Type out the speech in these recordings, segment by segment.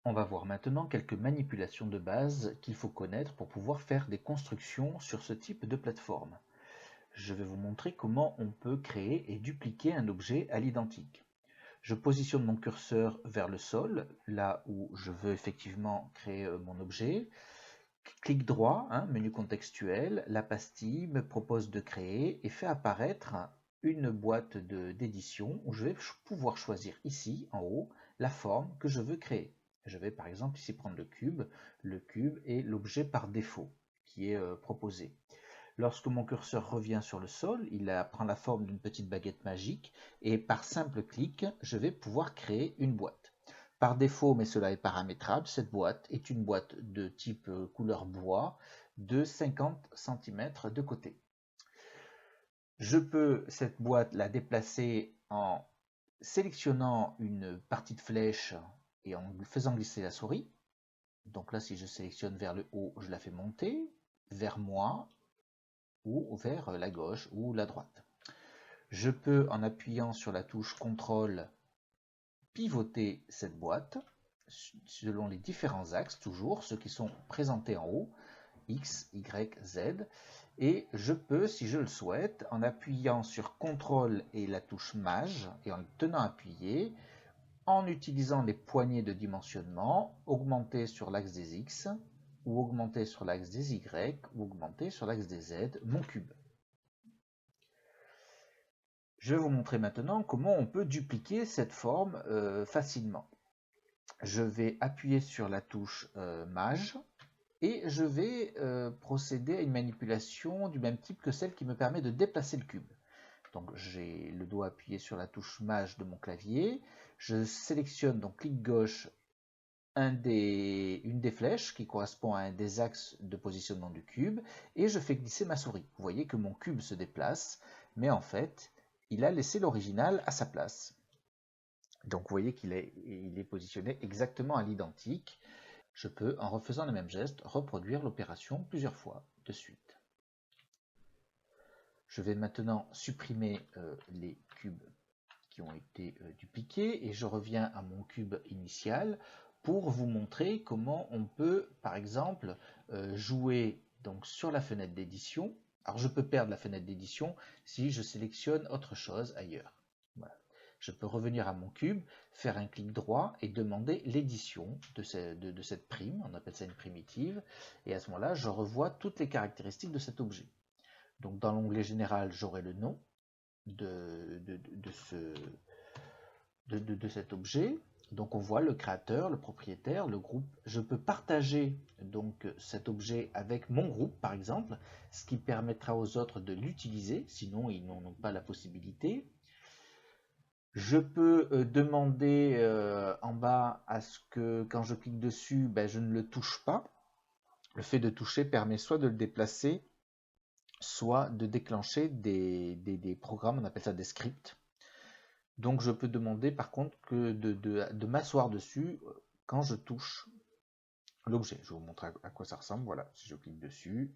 On va voir maintenant quelques manipulations de base qu'il faut connaître pour pouvoir faire des constructions sur ce type de plateforme. Je vais vous montrer comment on peut créer et dupliquer un objet à l'identique. Je positionne mon curseur vers le sol, là où je veux effectivement créer mon objet. Clic droit, menu contextuel, la pastille me propose de créer et fait apparaître une boîte d'édition où je vais pouvoir choisir ici, en haut, la forme que je veux créer. Je vais par exemple ici prendre le cube est l'objet par défaut qui est proposé. Lorsque mon curseur revient sur le sol, il prend la forme d'une petite baguette magique et par simple clic, je vais pouvoir créer une boîte. Par défaut, mais cela est paramétrable, cette boîte est une boîte de type couleur bois de 50 cm de côté. Je peux cette boîte la déplacer en sélectionnant une partie de flèche et en faisant glisser la souris. Donc là, si je sélectionne vers le haut, je la fais monter, vers moi, ou vers la gauche ou la droite. Je peux, en appuyant sur la touche CTRL, pivoter cette boîte selon les différents axes, toujours ceux qui sont présentés en haut, X, Y, Z, et je peux, si je le souhaite, en appuyant sur CTRL et la touche Maj, et en le tenant appuyé, en utilisant les poignées de dimensionnement, augmenter sur l'axe des X, ou augmenter sur l'axe des Y, ou augmenter sur l'axe des Z, mon cube. Je vais vous montrer maintenant comment on peut dupliquer cette forme facilement. Je vais appuyer sur la touche Maj et je vais procéder à une manipulation du même type que celle qui me permet de déplacer le cube. Donc j'ai le doigt appuyé sur la touche Maj de mon clavier, je sélectionne donc clic gauche une des flèches qui correspond à un des axes de positionnement du cube et je fais glisser ma souris. Vous voyez que mon cube se déplace, mais en fait, il a laissé l'original à sa place. Donc vous voyez qu'il est positionné exactement à l'identique. Je peux, en refaisant le même geste, reproduire l'opération plusieurs fois de suite. Je vais maintenant supprimer les cubes qui ont été dupliqués et je reviens à mon cube initial pour vous montrer comment on peut, par exemple, jouer donc, sur la fenêtre d'édition. Alors je peux perdre la fenêtre d'édition si je sélectionne autre chose ailleurs. Voilà. Je peux revenir à mon cube, faire un clic droit et demander l'édition de cette prime, on appelle ça une primitive, et à ce moment-là, je revois toutes les caractéristiques de cet objet. Donc dans l'onglet général, j'aurai le nom de cet objet. Donc on voit le créateur, le propriétaire, le groupe. Je peux partager donc cet objet avec mon groupe par exemple, ce qui permettra aux autres de l'utiliser, sinon ils n'en ont pas la possibilité. Je peux demander en bas à ce que quand je clique dessus, je ne le touche pas. Le fait de toucher permet soit de le déplacer, soit de déclencher des programmes, on appelle ça des scripts. Donc je peux demander par contre que de m'asseoir dessus quand je touche l'objet. Je vais vous montrer à quoi ça ressemble. Voilà, si je clique dessus,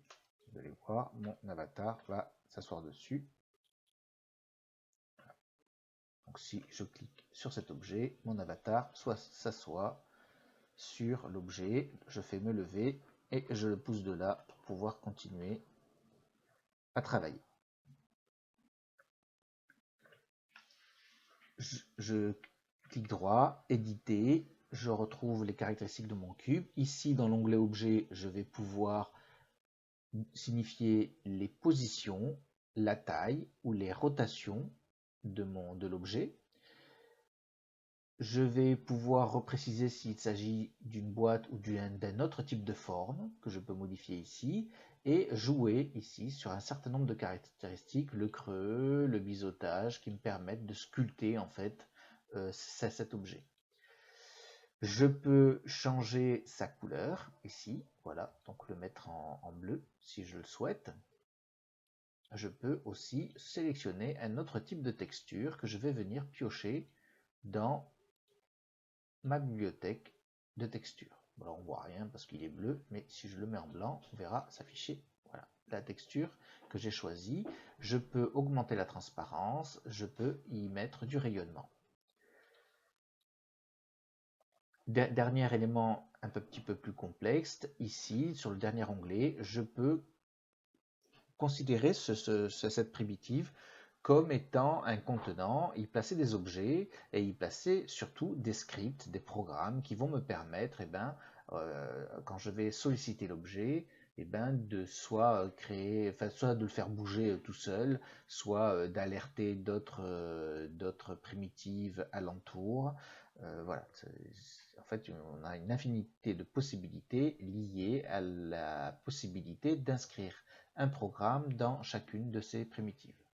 vous allez voir, mon avatar va s'asseoir dessus. Donc si je clique sur cet objet, mon avatar s'assoit sur l'objet, je fais me lever et je le pousse de là pour pouvoir continuer à travailler. Je clique droit, éditer, je retrouve les caractéristiques de mon cube. Ici, dans l'onglet objet, je vais pouvoir signifier les positions, la taille ou les rotations de l'objet. Je vais pouvoir repréciser s'il s'agit d'une boîte ou d'un autre type de forme que je peux modifier ici et jouer ici sur un certain nombre de caractéristiques, le creux, le biseautage qui me permettent de sculpter en fait cet objet. Je peux changer sa couleur ici, voilà, donc le mettre en bleu si je le souhaite. Je peux aussi sélectionner un autre type de texture que je vais venir piocher dans ma bibliothèque de textures. Alors on voit rien parce qu'il est bleu, mais si je le mets en blanc, on verra s'afficher voilà, la texture que j'ai choisie. Je peux augmenter la transparence, je peux y mettre du rayonnement. Dernier élément un petit peu plus complexe, ici, sur le dernier onglet, je peux considérer cette primitive comme étant un contenant, y placer des objets et y placer surtout des scripts, des programmes qui vont me permettre, quand je vais solliciter l'objet, de soit créer, enfin, soit de le faire bouger tout seul, soit d'alerter d'autres primitives alentour. Voilà. En fait, on a une infinité de possibilités liées à la possibilité d'inscrire un programme dans chacune de ces primitives.